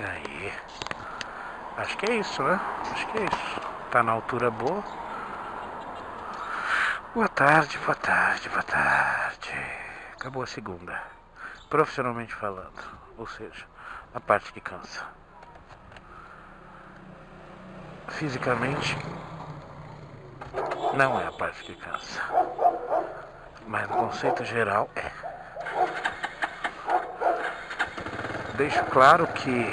Aí. Acho que é isso, né? Acho que é isso. Tá na altura boa. Boa tarde, boa tarde, boa tarde. Acabou a segunda. Profissionalmente falando. Ou seja, a parte que cansa. Fisicamente, não é a parte que cansa. Mas no conceito geral, é. Deixo claro que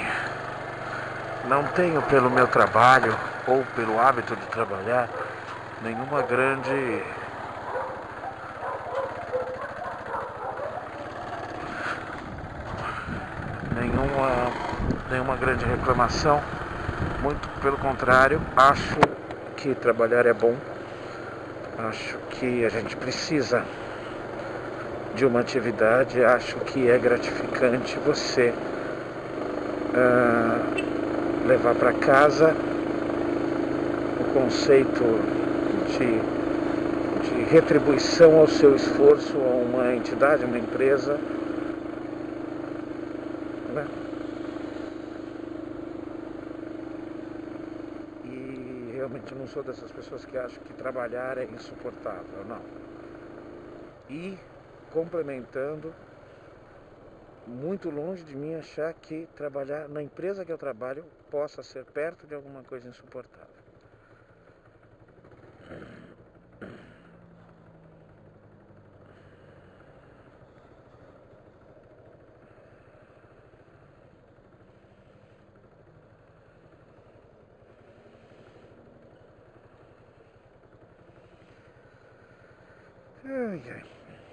não tenho pelo meu trabalho ou pelo hábito de trabalhar nenhuma grande grande reclamação. Muito pelo contrário, acho que trabalhar é bom. Acho que a gente precisa de uma atividade. Acho que é gratificante você levar para casa o conceito de retribuição ao seu esforço a uma entidade, uma empresa, né? E realmente não sou dessas pessoas que acham que trabalhar é insuportável, não. E complementando, muito longe de mim achar que trabalhar na empresa que eu trabalho possa ser perto de alguma coisa insuportável.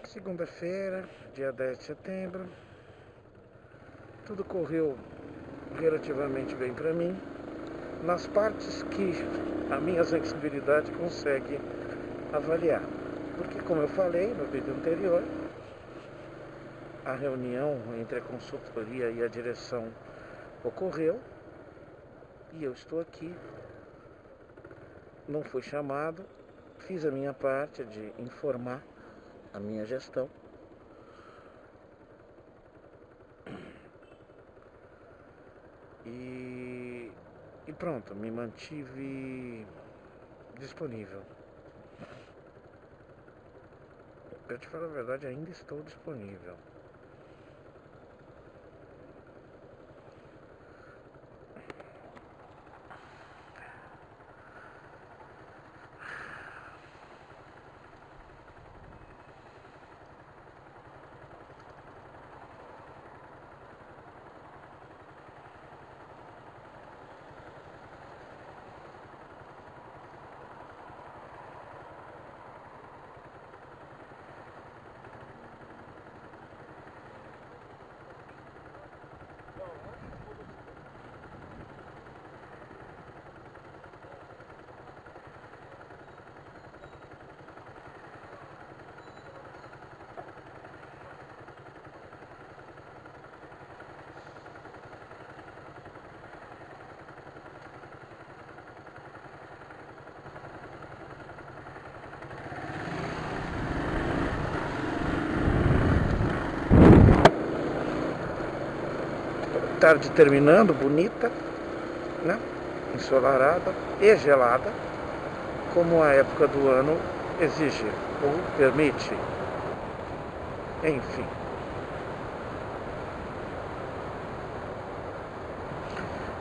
Segunda-feira, dia 10 de setembro. Tudo correu relativamente bem para mim, nas partes que a minha sensibilidade consegue avaliar. Porque, como eu falei no vídeo anterior, a reunião entre a consultoria e a direção ocorreu e eu estou aqui. Não fui chamado, fiz a minha parte de informar a minha gestão. E pronto, me mantive disponível. Pra te falar a verdade, ainda estou disponível. Tarde terminando, bonita, né? Ensolarada e gelada, como a época do ano exige ou permite. Enfim.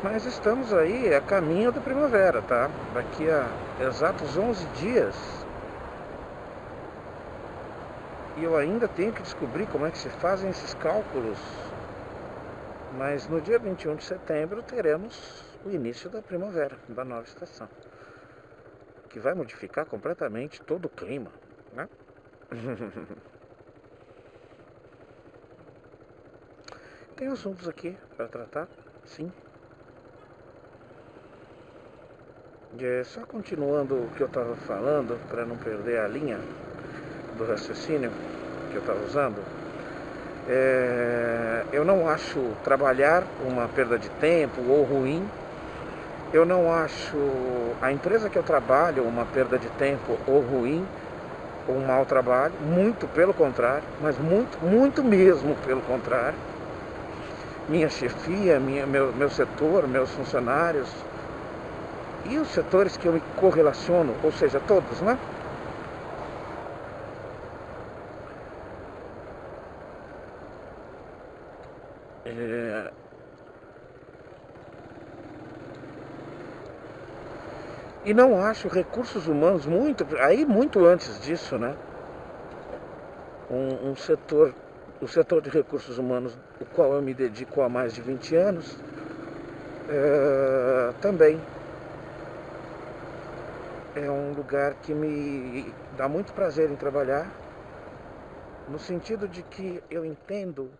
Mas estamos aí a caminho da primavera, tá? Daqui a exatos 11 dias. E eu ainda tenho que descobrir como é que se fazem esses cálculos. Mas no dia 21 de setembro teremos o início da primavera, da nova estação, que vai modificar completamente todo o clima, né? Tem assuntos aqui para tratar, sim. Só continuando o que eu estava falando, para não perder a linha do raciocínio que eu estava usando. Eu não acho trabalhar uma perda de tempo ou ruim. Eu não acho a empresa que eu trabalho uma perda de tempo ou ruim, ou um mau trabalho. Muito pelo contrário, mas muito mesmo pelo contrário. minha chefia, meu setor, meus funcionários e os setores que eu me correlaciono, ou seja, todos, né? É, e não acho recursos humanos muito antes disso, né? Um setor, o setor de recursos humanos, o qual eu me dedico há mais de 20 anos, também é um lugar que me dá muito prazer em trabalhar, no sentido de que eu entendo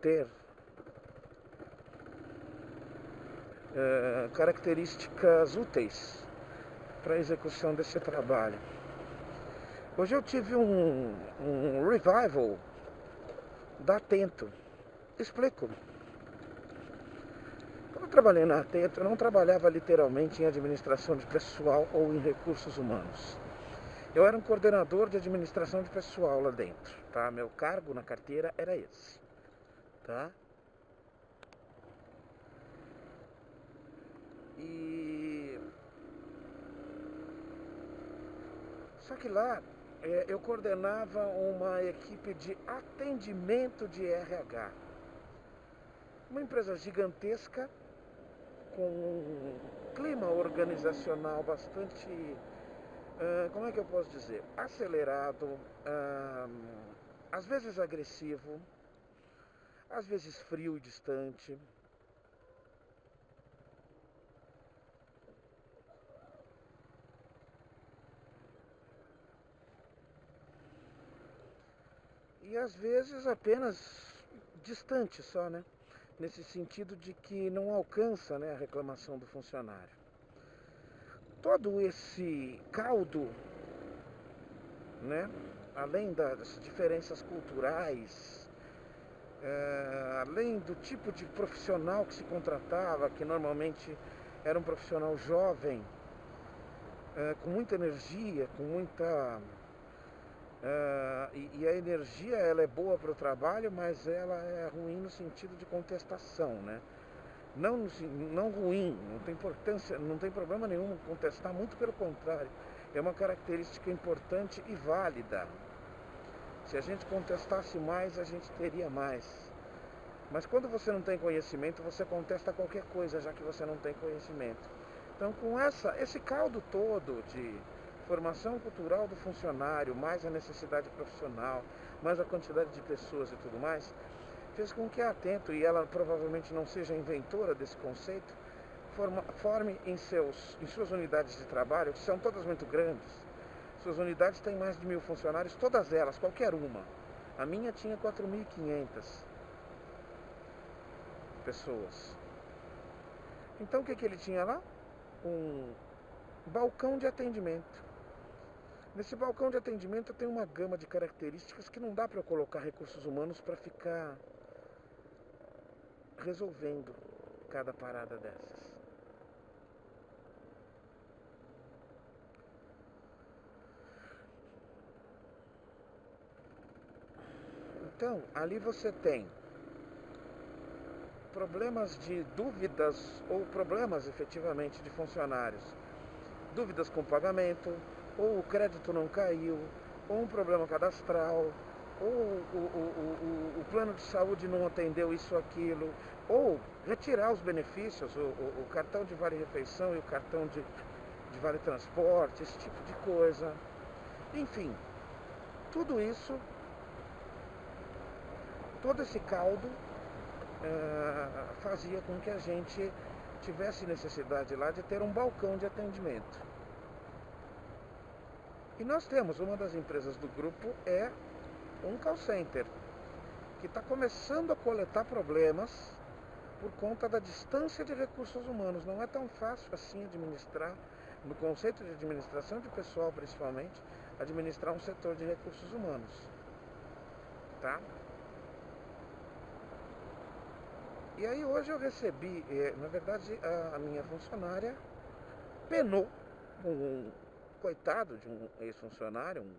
ter características úteis para a execução desse trabalho. Hoje eu tive um revival da Atento. Explico. Quando eu trabalhei na Atento, eu não trabalhava literalmente em administração de pessoal ou em recursos humanos. Eu era um coordenador de administração de pessoal lá dentro, tá? Meu cargo na carteira era esse, tá? Só que lá eu coordenava uma equipe de atendimento de RH. Uma empresa gigantesca, com um clima organizacional bastante, como é que eu posso dizer? Acelerado, às vezes agressivo, às vezes frio e distante. E às vezes apenas distante só, né? Nesse sentido de que não alcança, né, a reclamação do funcionário. Todo esse caldo, né, além das diferenças culturais, além do tipo de profissional que se contratava, que normalmente era um profissional jovem, com muita energia, com muita... e a energia, ela é boa para o trabalho, mas ela é ruim no sentido de contestação, né? Não ruim, não tem importância, não tem problema nenhum contestar, muito pelo contrário, é uma característica importante e válida. Se a gente contestasse mais, a gente teria mais. Mas quando você não tem conhecimento, você contesta qualquer coisa, já que você não tem conhecimento. Então, com esse caldo todo de formação cultural do funcionário, mais a necessidade profissional, mais a quantidade de pessoas e tudo mais, fez com que a Atento, e ela provavelmente não seja inventora desse conceito, forme em suas unidades de trabalho, que são todas muito grandes. Suas unidades têm mais de 1.000 funcionários, todas elas, qualquer uma. A minha tinha 4.500 pessoas. Então o que ele tinha lá? Um balcão de atendimento. Nesse balcão de atendimento tem uma gama de características que não dá para eu colocar recursos humanos para ficar resolvendo cada parada dessas. Então, ali você tem problemas de dúvidas ou problemas efetivamente de funcionários. Dúvidas com pagamento, ou o crédito não caiu, ou um problema cadastral, ou o plano de saúde não atendeu isso ou aquilo, ou retirar os benefícios, o cartão de vale-refeição e o cartão de vale-transporte, esse tipo de coisa. Enfim, tudo isso, todo esse caldo fazia com que a gente tivesse necessidade lá de ter um balcão de atendimento. E nós temos, uma das empresas do grupo é um call center, que está começando a coletar problemas por conta da distância de recursos humanos. Não é tão fácil assim administrar, no conceito de administração de pessoal principalmente, administrar um setor de recursos humanos. Tá? E aí hoje eu recebi, na verdade a minha funcionária penou um coitado de um ex-funcionário, um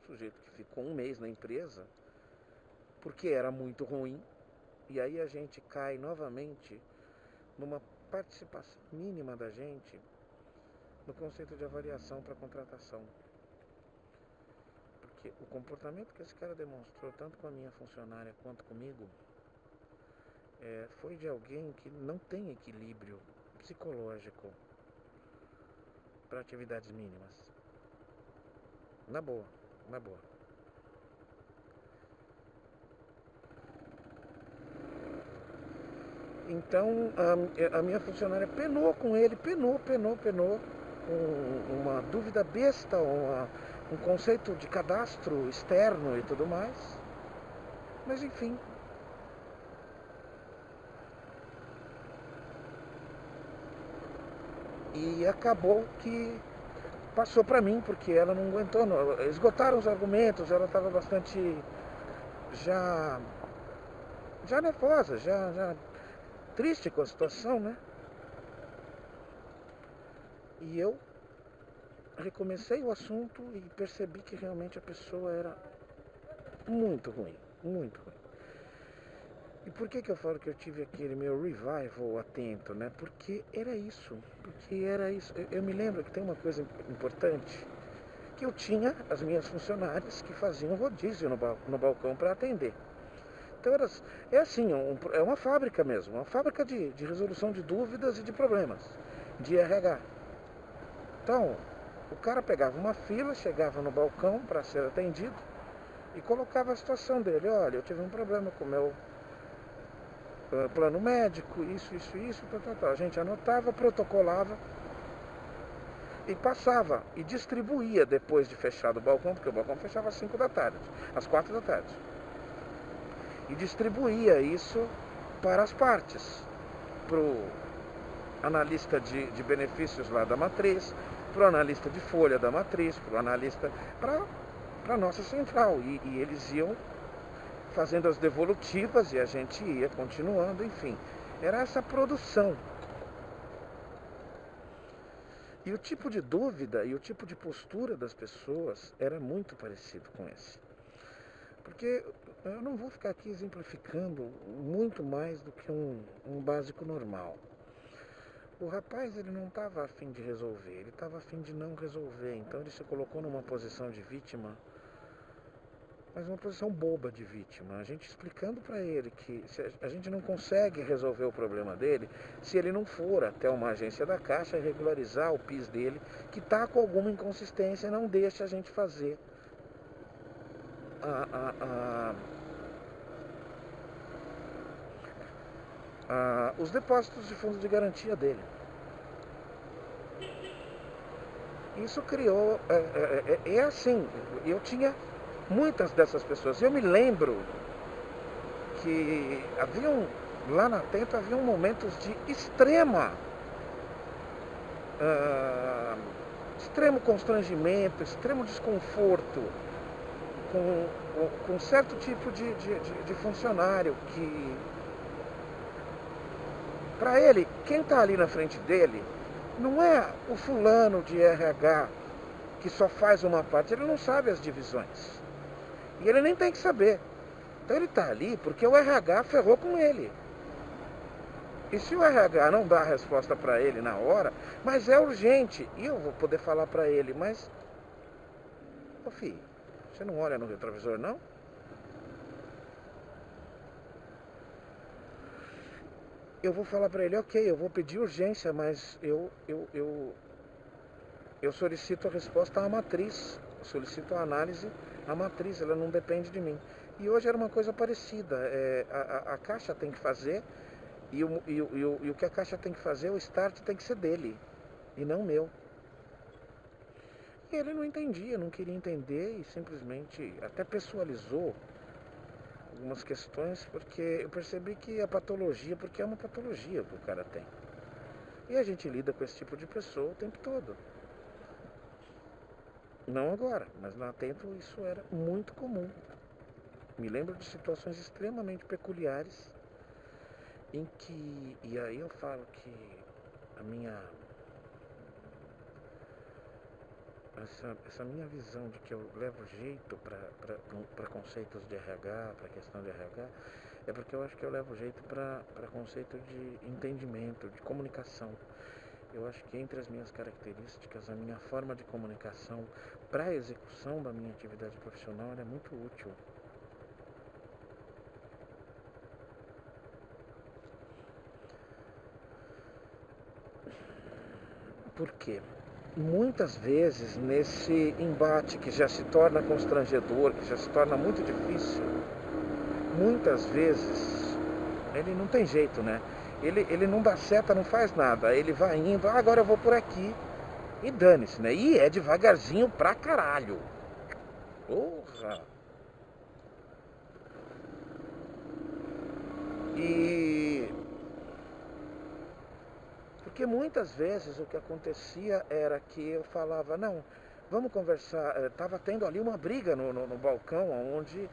sujeito que ficou um mês na empresa, porque era muito ruim. E aí a gente cai novamente numa participação mínima da gente no conceito de avaliação para contratação. Porque o comportamento que esse cara demonstrou, tanto com a minha funcionária quanto comigo, foi de alguém que não tem equilíbrio psicológico para atividades mínimas. Na boa, na boa. Então a minha funcionária penou com ele, penou, com uma dúvida besta, um conceito de cadastro externo e tudo mais. Mas enfim. E acabou que passou para mim, porque ela não aguentou. Não. Esgotaram os argumentos, ela estava bastante já nervosa, já triste com a situação, né? E eu recomecei o assunto e percebi que realmente a pessoa era muito ruim, muito ruim. E por que eu falo que eu tive aquele meu revival atento, né? Porque era isso. Eu me lembro que tem uma coisa importante, que eu tinha as minhas funcionárias que faziam rodízio no balcão para atender. Então é assim, é uma fábrica mesmo, uma fábrica de resolução de dúvidas e de problemas, de RH. Então, o cara pegava uma fila, chegava no balcão para ser atendido e colocava a situação dele. Olha, eu tive um problema com o meu plano médico, isso, tal. A gente anotava, protocolava e passava e distribuía depois de fechado o balcão, porque o balcão fechava às 5 da tarde, às 4 da tarde. E distribuía isso para as partes, para o analista de benefícios lá da matriz, para o analista de folha da matriz, para o analista, para a nossa central. E eles iam fazendo as devolutivas e a gente ia continuando, enfim. Era essa produção. E o tipo de dúvida e o tipo de postura das pessoas era muito parecido com esse. Porque eu não vou ficar aqui exemplificando muito mais do que um básico normal. O rapaz, ele não estava a fim de resolver, ele estava a fim de não resolver. Então ele se colocou numa posição de vítima, mas uma posição boba de vítima. A gente explicando para ele que a gente não consegue resolver o problema dele se ele não for até uma agência da Caixa regularizar o PIS dele, que está com alguma inconsistência e não deixa a gente fazer os depósitos de fundos de garantia dele. Isso criou... assim, eu tinha muitas dessas pessoas. Eu me lembro que lá na Atento haviam momentos de extremo constrangimento, extremo desconforto com certo tipo de funcionário que, para ele, quem está ali na frente dele não é o fulano de RH que só faz uma parte, ele não sabe as divisões. E ele nem tem que saber. Então ele está ali porque o RH ferrou com ele. E se o RH não dá a resposta para ele na hora, mas é urgente, e eu vou poder falar para ele, mas... Ô filho, você não olha no retrovisor, não? Eu vou falar para ele, ok, eu vou pedir urgência, mas eu solicito a resposta à matriz, eu solicito a análise à matriz, ela não depende de mim. E hoje era uma coisa parecida, a Caixa tem que fazer, e o que a Caixa tem que fazer, o start tem que ser dele, e não meu. E ele não entendia, não queria entender e simplesmente até pessoalizou algumas questões, porque eu percebi que a patologia, porque é uma patologia que o cara tem. E a gente lida com esse tipo de pessoa o tempo todo. Não agora, mas lá dentro isso era muito comum. Me lembro de situações extremamente peculiares em que, e aí eu falo que a minha essa minha visão de que eu levo jeito para conceitos de RH, para questão de RH, é porque eu acho que eu levo jeito para conceito de entendimento, de comunicação. Eu acho que entre as minhas características, a minha forma de comunicação para a execução da minha atividade profissional é muito útil. Por quê? Muitas vezes, nesse embate que já se torna constrangedor, que já se torna muito difícil, muitas vezes ele não tem jeito, né? Ele não dá seta, não faz nada. Ele vai indo, agora eu vou por aqui e dane-se, né? E é devagarzinho pra caralho. Porra! Porque muitas vezes o que acontecia era que eu falava, não, vamos conversar. Estava tendo ali uma briga no balcão, onde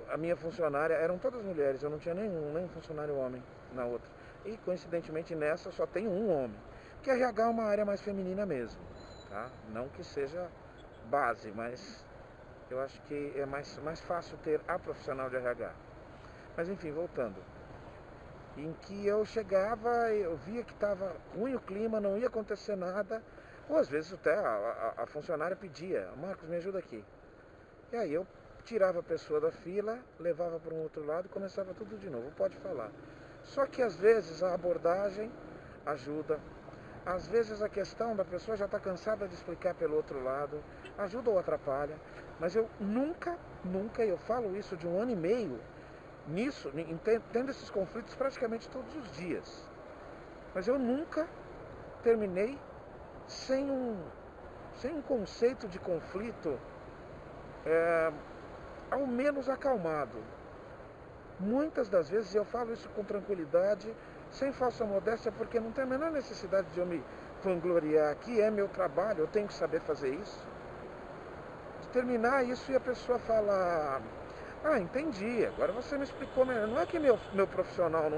a minha funcionária, eram todas mulheres, eu não tinha nenhum funcionário homem na outra. E coincidentemente nessa só tem um homem. Que RH é uma área mais feminina mesmo, tá? Não que seja base, mas eu acho que é mais fácil ter a profissional de RH. Mas enfim, voltando. Em que eu chegava, eu via que estava ruim o clima, não ia acontecer nada. Ou às vezes até a funcionária pedia, Marcos, me ajuda aqui. E aí eu tirava a pessoa da fila, levava para um outro lado e começava tudo de novo, pode falar. Só que às vezes a abordagem ajuda, às vezes a questão da pessoa já está cansada de explicar pelo outro lado, ajuda ou atrapalha. Mas eu nunca, eu falo isso de 1 ano e meio, nisso, tendo esses conflitos praticamente todos os dias. Mas eu nunca terminei sem um conceito de conflito ao menos acalmado. Muitas das vezes eu falo isso com tranquilidade, sem falsa modéstia, porque não tem a menor necessidade de eu me vangloriar aqui, é meu trabalho, eu tenho que saber fazer isso. De terminar isso e a pessoa falar, entendi, agora você me explicou melhor. Não é que meu profissional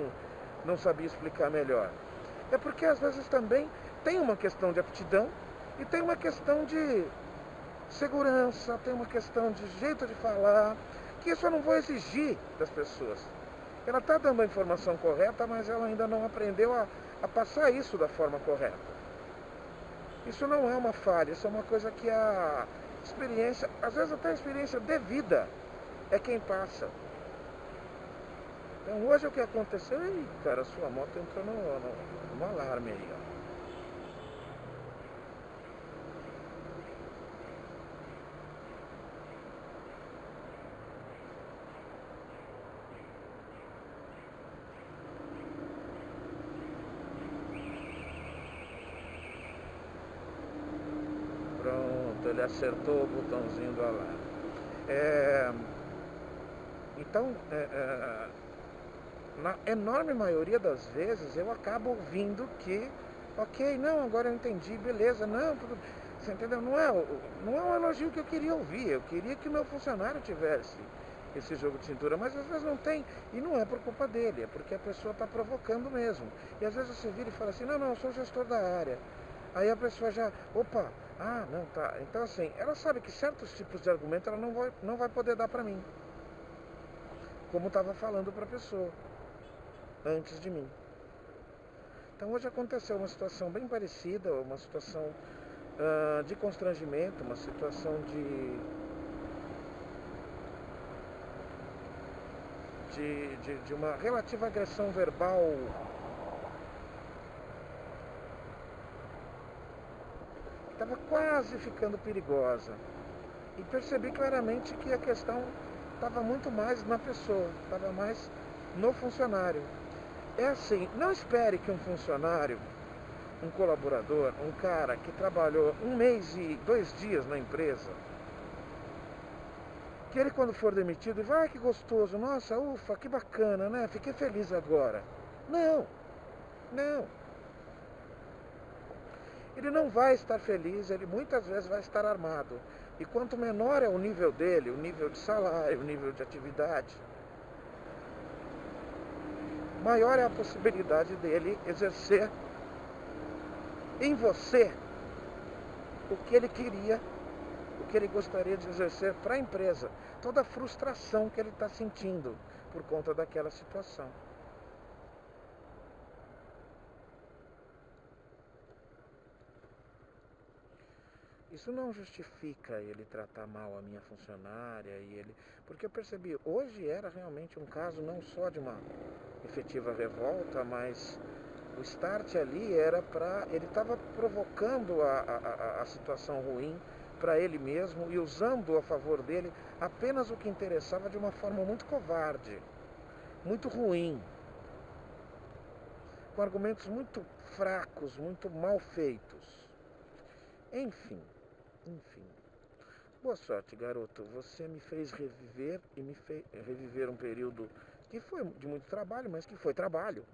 não sabia explicar melhor. É porque às vezes também tem uma questão de aptidão e tem uma questão de segurança, tem uma questão de jeito de falar, que isso eu não vou exigir das pessoas. Ela está dando a informação correta, mas ela ainda não aprendeu a passar isso da forma correta. Isso não é uma falha, isso é uma coisa que a experiência, às vezes até a experiência de vida, é quem passa. Então hoje o que aconteceu, cara, a sua moto entrou no alarme aí, ó. Pronto, ele acertou o botãozinho do alarme. Então, na enorme maioria das vezes eu acabo ouvindo que, ok, não, agora eu entendi, beleza, não, tudo, você entendeu? Não é um elogio que eu queria ouvir, eu queria que o meu funcionário tivesse esse jogo de cintura, mas às vezes não tem, e não é por culpa dele, é porque a pessoa está provocando mesmo. E às vezes você vira e fala assim, não, eu sou gestor da área. Aí a pessoa já, opa, não, tá. Então assim, ela sabe que certos tipos de argumento ela não vai poder dar para mim. Como estava falando para a pessoa antes de mim. Então hoje aconteceu uma situação bem parecida, uma situação de constrangimento, uma situação de uma relativa agressão verbal que estava quase ficando perigosa. E percebi claramente que a questão estava muito mais na pessoa, estava mais no funcionário. É assim, não espere que um funcionário, um colaborador, um cara que trabalhou 1 mês e 2 dias na empresa, que ele quando for demitido, vai que gostoso, nossa, ufa, que bacana, né? Fiquei feliz agora. Não. Ele não vai estar feliz, ele muitas vezes vai estar armado. E quanto menor é o nível dele, o nível de salário, o nível de atividade, maior é a possibilidade dele exercer em você o que ele queria o que ele gostaria de exercer para a empresa, toda a frustração que ele está sentindo por conta daquela situação. Isso não justifica ele tratar mal a minha funcionária porque eu percebi, hoje era realmente um caso não só de uma efetiva revolta, mas o start ali era ele estava provocando a situação ruim para ele mesmo e usando a favor dele apenas o que interessava de uma forma muito covarde, muito ruim, com argumentos muito fracos, muito mal feitos. Enfim. Boa sorte, garoto. Você me fez reviver e reviver um período que foi de muito trabalho, mas que foi trabalho.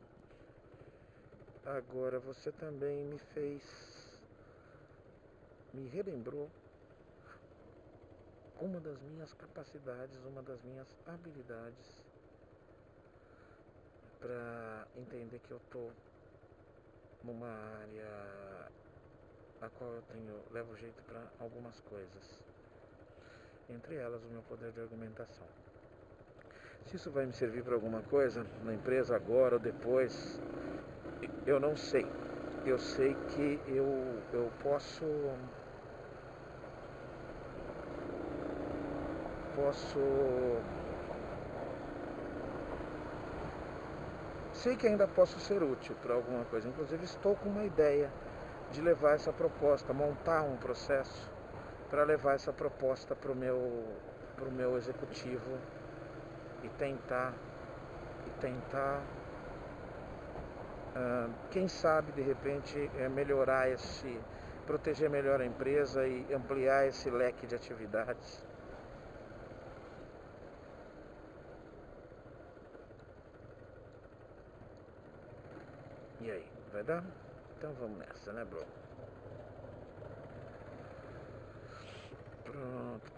Agora você também me relembrou uma das minhas capacidades, uma das minhas habilidades para entender que eu estou numa área a qual eu levo jeito para algumas coisas, entre elas o meu poder de argumentação. Se isso vai me servir para alguma coisa na empresa agora ou depois, eu não sei. Eu sei que eu posso sei que ainda posso ser útil para alguma coisa. Inclusive estou com uma ideia de levar essa proposta, montar um processo para levar essa proposta para o meu executivo e tentar quem sabe de repente proteger melhor a empresa e ampliar esse leque de atividades. E aí, vai dar? Então vamos nessa, né, bro? Pronto.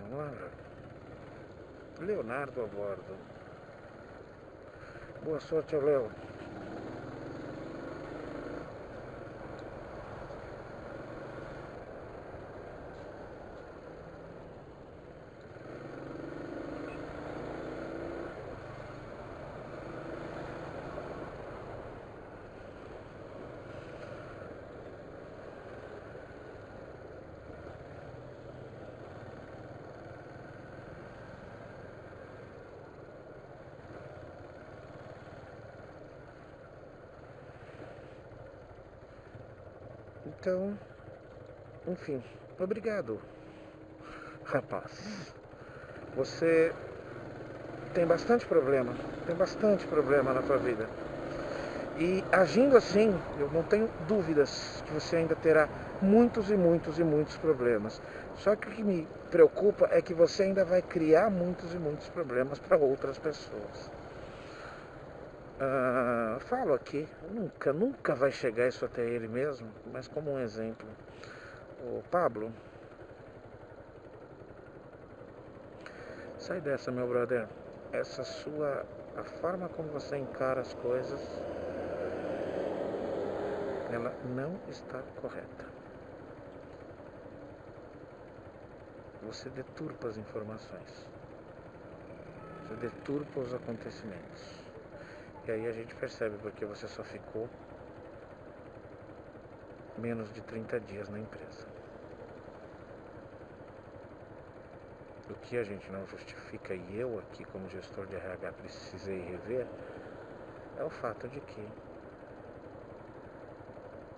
Vamos lá, bro. Leonardo a bordo. Boa sorte ao Léo. Então, enfim, obrigado, rapaz. Você tem bastante problema na tua vida. E agindo assim, eu não tenho dúvidas que você ainda terá muitos problemas. Só que o que me preocupa é que você ainda vai criar muitos problemas para outras pessoas. Falo aqui, nunca vai chegar isso até ele mesmo, mas como um exemplo, o Pablo, sai dessa, meu brother. A forma como você encara as coisas, ela não está correta. Você deturpa as informações, você deturpa os acontecimentos. E aí a gente percebe porque você só ficou menos de 30 dias na empresa. O que a gente não justifica, e eu aqui como gestor de RH precisei rever, é o fato de que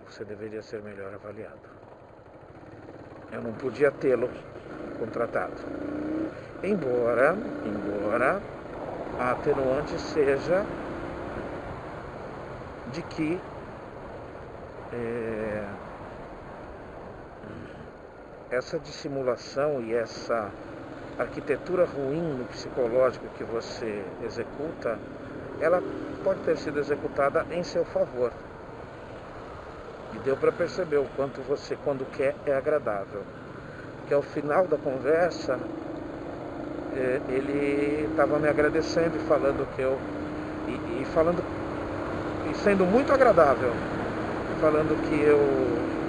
você deveria ser melhor avaliado. Eu não podia tê-lo contratado. Embora a atenuante seja de que essa dissimulação e essa arquitetura ruim no psicológico que você executa, ela pode ter sido executada em seu favor. E deu para perceber o quanto você, quando quer, é agradável. Porque ao final da conversa, ele estava me agradecendo e falando que eu... E sendo muito agradável. falando que eu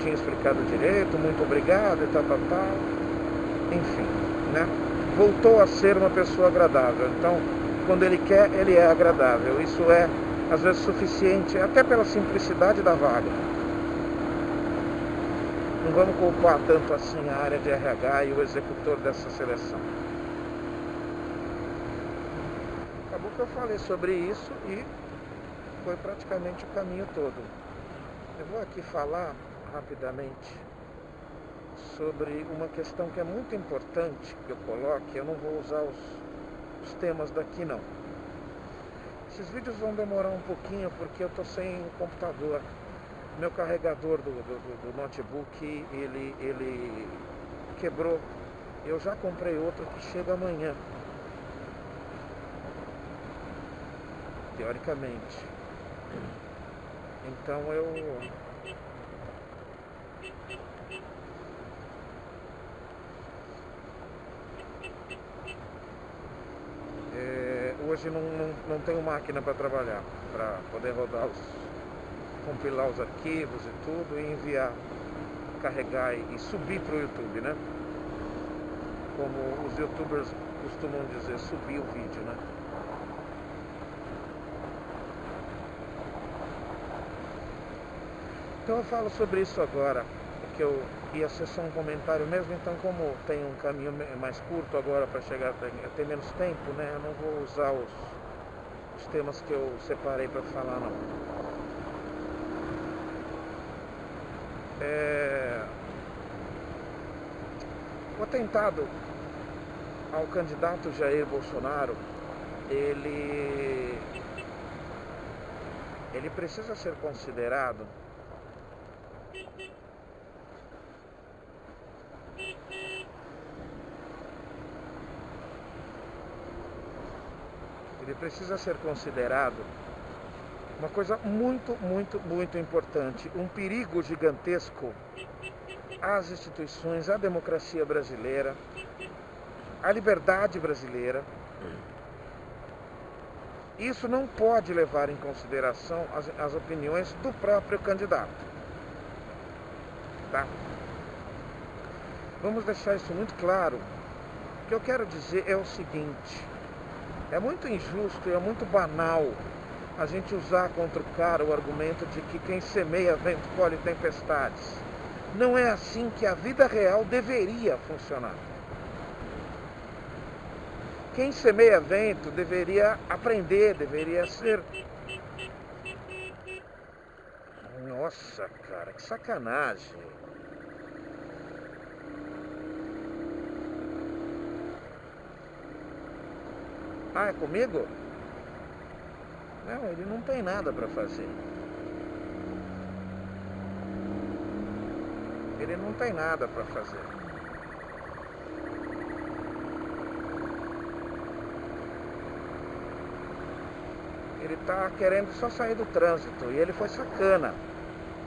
tinha explicado direito, muito obrigado e tal. Enfim, né? Voltou a ser uma pessoa agradável. Então, quando ele quer, ele é agradável. Isso é, às vezes, suficiente, até pela simplicidade da vaga. Não vamos culpar tanto assim a área de RH e o executor dessa seleção. Acabou que eu falei sobre isso e foi praticamente o caminho todo. Eu vou aqui falar rapidamente sobre uma questão que é muito importante que eu coloque. Eu não vou usar os temas daqui não. Esses vídeos vão demorar um pouquinho porque eu estou sem computador. Meu carregador do notebook ele quebrou. Eu já comprei outro que chega amanhã, teoricamente. Então hoje não tenho máquina para trabalhar, para poder rodar compilar os arquivos e tudo e enviar, carregar e subir para o YouTube, né? Como os youtubers costumam dizer, subir o vídeo, né? Então eu falo sobre isso agora, porque eu ia ser só um comentário mesmo, então como tem um caminho mais curto agora para chegar, ter menos tempo, né? Eu não vou usar os temas que eu separei para falar, não. O atentado ao candidato Jair Bolsonaro, ele precisa ser considerado uma coisa muito, muito, muito importante, um perigo gigantesco às instituições, à democracia brasileira, à liberdade brasileira. Isso não pode levar em consideração as opiniões do próprio candidato. Tá? Vamos deixar isso muito claro. O que eu quero dizer é o seguinte: é muito injusto e é muito banal a gente usar contra o cara o argumento de que quem semeia vento colhe tempestades. Não é assim que a vida real deveria funcionar. Quem semeia vento deveria aprender, deveria ser... Nossa, cara, que sacanagem. Ah, é comigo? Não, ele não tem nada para fazer. Ele não tem nada para fazer. Ele está querendo só sair do trânsito. E ele foi sacana.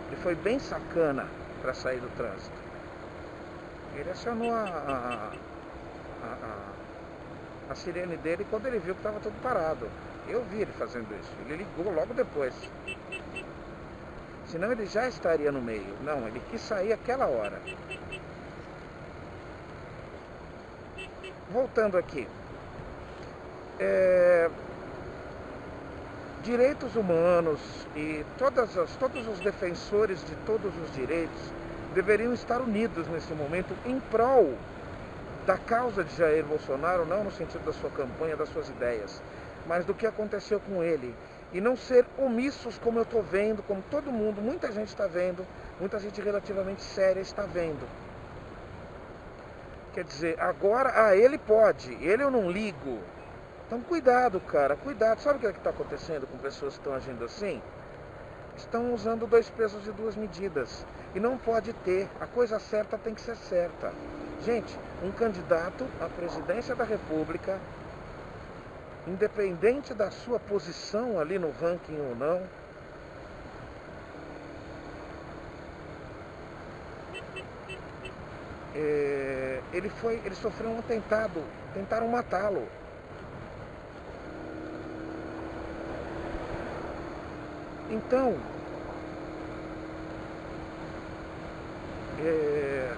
Ele foi bem sacana para sair do trânsito. Ele acionou a sirene dele quando ele viu que estava tudo parado. Eu vi ele fazendo isso. Ele ligou logo depois. Senão ele já estaria no meio. Não, ele quis sair aquela hora. Voltando aqui. Direitos humanos e todos os defensores de todos os direitos deveriam estar unidos nesse momento em prol da causa de Jair Bolsonaro, não no sentido da sua campanha, das suas ideias, mas do que aconteceu com ele. E não ser omissos como eu estou vendo, como todo mundo, muita gente está vendo, muita gente relativamente séria está vendo. Quer dizer, agora, ele pode, ele eu não ligo. Então cuidado, cara, cuidado. Sabe o que está acontecendo com pessoas que estão agindo assim? Estão usando 2 pesos e 2 medidas. E não pode ter, a coisa certa tem que ser certa. Gente, um candidato à presidência da República, independente da sua posição ali no ranking ou não, ele sofreu um atentado, tentaram matá-lo. Então, É,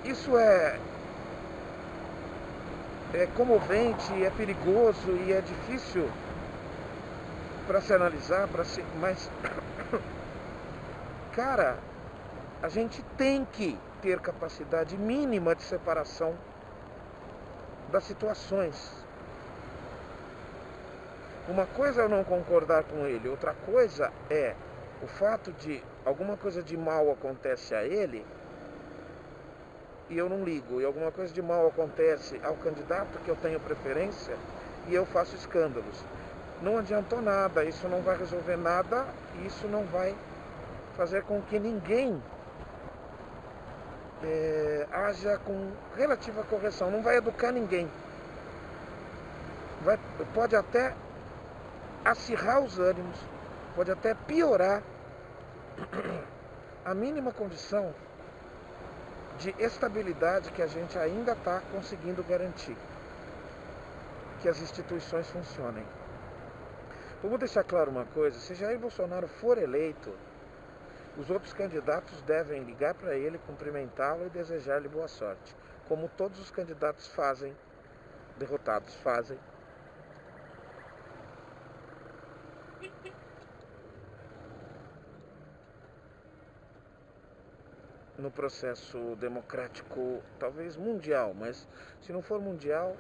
isso é comovente, é perigoso e é difícil para se analisar, mas, cara, a gente tem que ter capacidade mínima de separação das situações. Uma coisa é eu não concordar com ele, outra coisa é o fato de alguma coisa de mal acontece a ele e eu não ligo, e alguma coisa de mal acontece ao candidato que eu tenho preferência e eu faço escândalos. Não adiantou nada, isso não vai resolver nada, isso não vai fazer com que ninguém haja com relativa correção, não vai educar ninguém. Pode até acirrar os ânimos, pode até piorar a mínima condição de estabilidade que a gente ainda está conseguindo garantir, que as instituições funcionem. Vamos deixar claro uma coisa, se Jair Bolsonaro for eleito, os outros candidatos devem ligar para ele, cumprimentá-lo e desejar-lhe boa sorte, como todos os candidatos fazem, derrotados fazem. No processo democrático, talvez mundial, mas se não for mundial,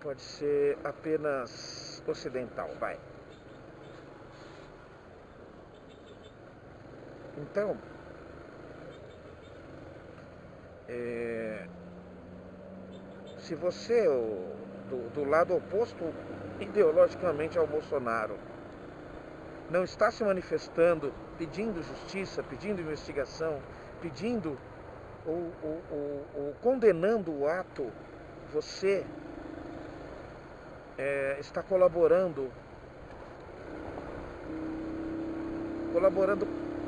pode ser apenas ocidental, vai. Então, se você, do lado oposto ideologicamente ao Bolsonaro, não está se manifestando, pedindo justiça, pedindo investigação, pedindo ou condenando o ato, você está colaborando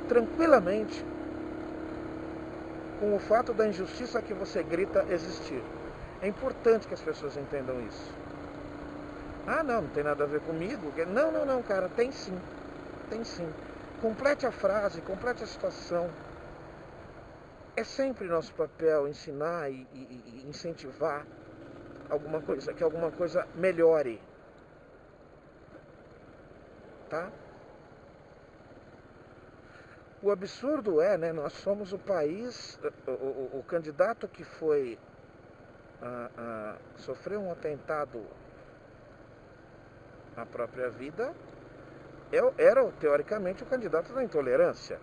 tranquilamente com o fato da injustiça que você grita existir. É importante que as pessoas entendam isso. Ah, não tem nada a ver comigo. Não, cara, tem sim. Tem sim. Complete a frase, complete a situação. É sempre nosso papel ensinar e incentivar alguma coisa, que alguma coisa melhore. Tá? O absurdo né, nós somos o país, o candidato que foi sofreu um atentado à própria vida, era teoricamente o candidato da intolerância,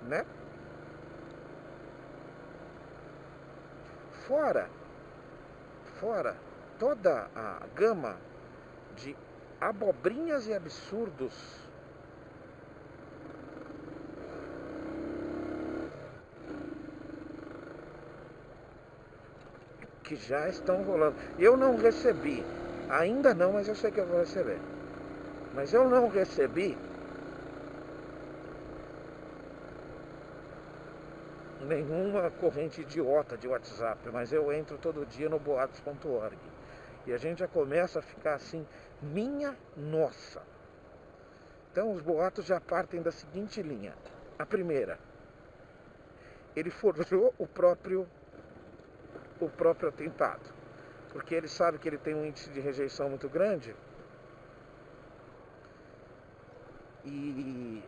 né? Fora toda a gama de abobrinhas e absurdos que já estão rolando. Eu não recebi, ainda não, mas eu sei que eu vou receber. Mas eu não recebi nenhuma corrente idiota de WhatsApp, mas eu entro todo dia no boatos.org. E a gente já começa a ficar assim, minha nossa. Então os boatos já partem da seguinte linha. A primeira, ele forjou o próprio atentado, porque ele sabe que ele tem um índice de rejeição muito grande e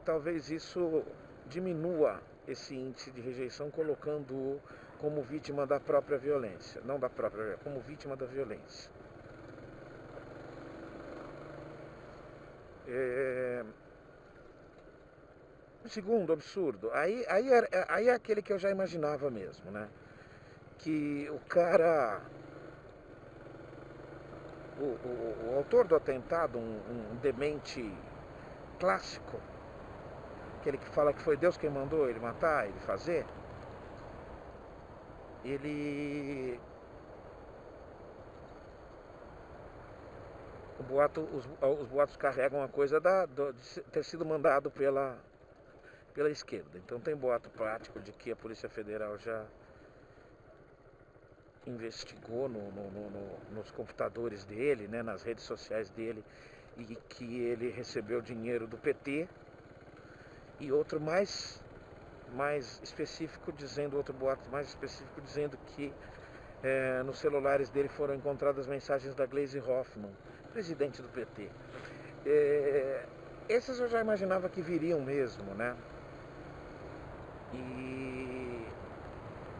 talvez isso diminua esse índice de rejeição, colocando-o como vítima da própria violência, não da própria, como vítima da violência. Segundo absurdo, aí é aquele que eu já imaginava mesmo, né? Que o cara, o autor do atentado, um demente clássico, aquele que fala que foi Deus quem mandou ele matar, ele fazer, os boatos carregam a coisa de ter sido mandado pela esquerda. Então tem boato prático de que a Polícia Federal investigou nos computadores dele, né, nas redes sociais dele, e que ele recebeu dinheiro do PT, e outro mais específico dizendo, outro boato mais específico dizendo que nos celulares dele foram encontradas mensagens da Gleisi Hoffmann, presidente do PT. Esses eu já imaginava que viriam mesmo, né? E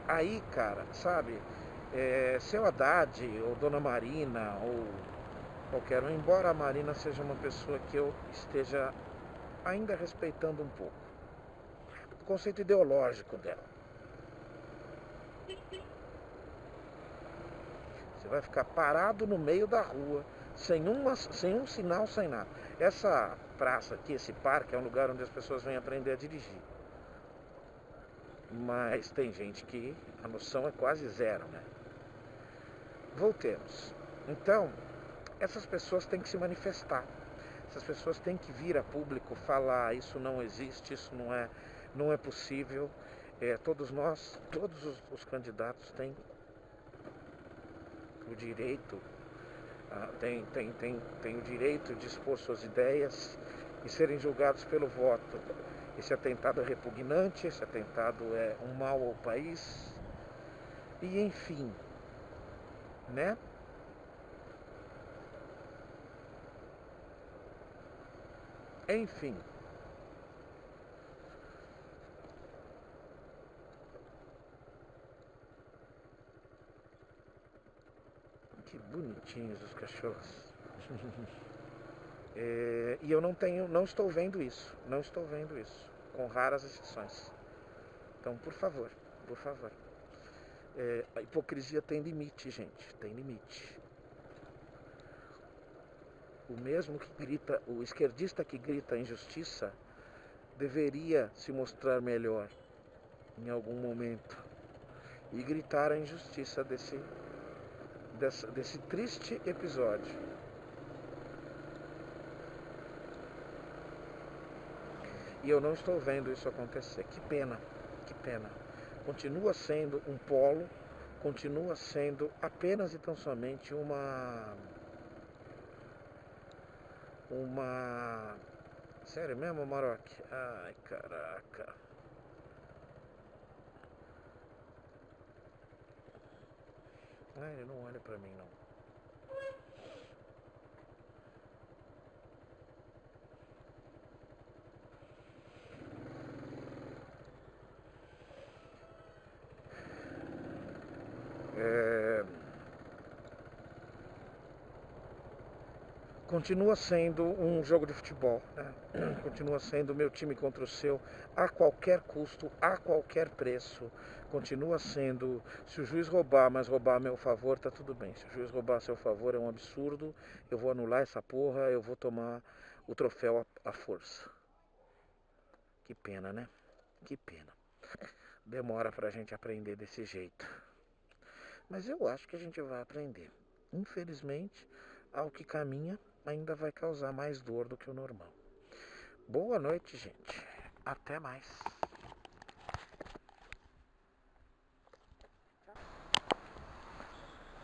aí, cara, sabe, seu Haddad, ou Dona Marina, ou qualquer um, embora a Marina seja uma pessoa que eu esteja ainda respeitando um pouco, o conceito ideológico dela. Você vai ficar parado no meio da rua, sem um sinal, sem nada. Essa praça aqui, esse parque, é um lugar onde as pessoas vêm aprender a dirigir. Mas tem gente que a noção é quase zero, né? Voltemos. Então, essas pessoas têm que se manifestar. Essas pessoas têm que vir a público falar: isso não existe, isso não é possível. Todos os candidatos têm o direito, tem o direito de expor suas ideias e serem julgados pelo voto. Esse atentado é repugnante, esse atentado é um mal ao país, e enfim, né? Enfim. Que bonitinhos os cachorros. E eu não estou vendo isso, com raras exceções. Então, por favor. A hipocrisia tem limite, gente, tem limite. O esquerdista que grita injustiça deveria se mostrar melhor em algum momento e gritar a injustiça desse triste episódio. E eu não estou vendo isso acontecer. Que pena. Continua sendo um polo, continua sendo apenas e tão somente uma... Sério mesmo, Maroc? Ai, caraca. Ele não olha pra mim, não. Continua sendo um jogo de futebol, né? Continua sendo meu time contra o seu, a qualquer custo, a qualquer preço. Continua sendo, se o juiz roubar, mas roubar a meu favor, tá tudo bem. Se o juiz roubar a seu favor, é um absurdo. Eu vou anular essa porra, eu vou tomar o troféu à força. Que pena, né? Que pena. Demora pra gente aprender desse jeito. Mas eu acho que a gente vai aprender. Infelizmente, ao que caminha, ainda vai causar mais dor do que o normal. Boa noite, gente. Até mais.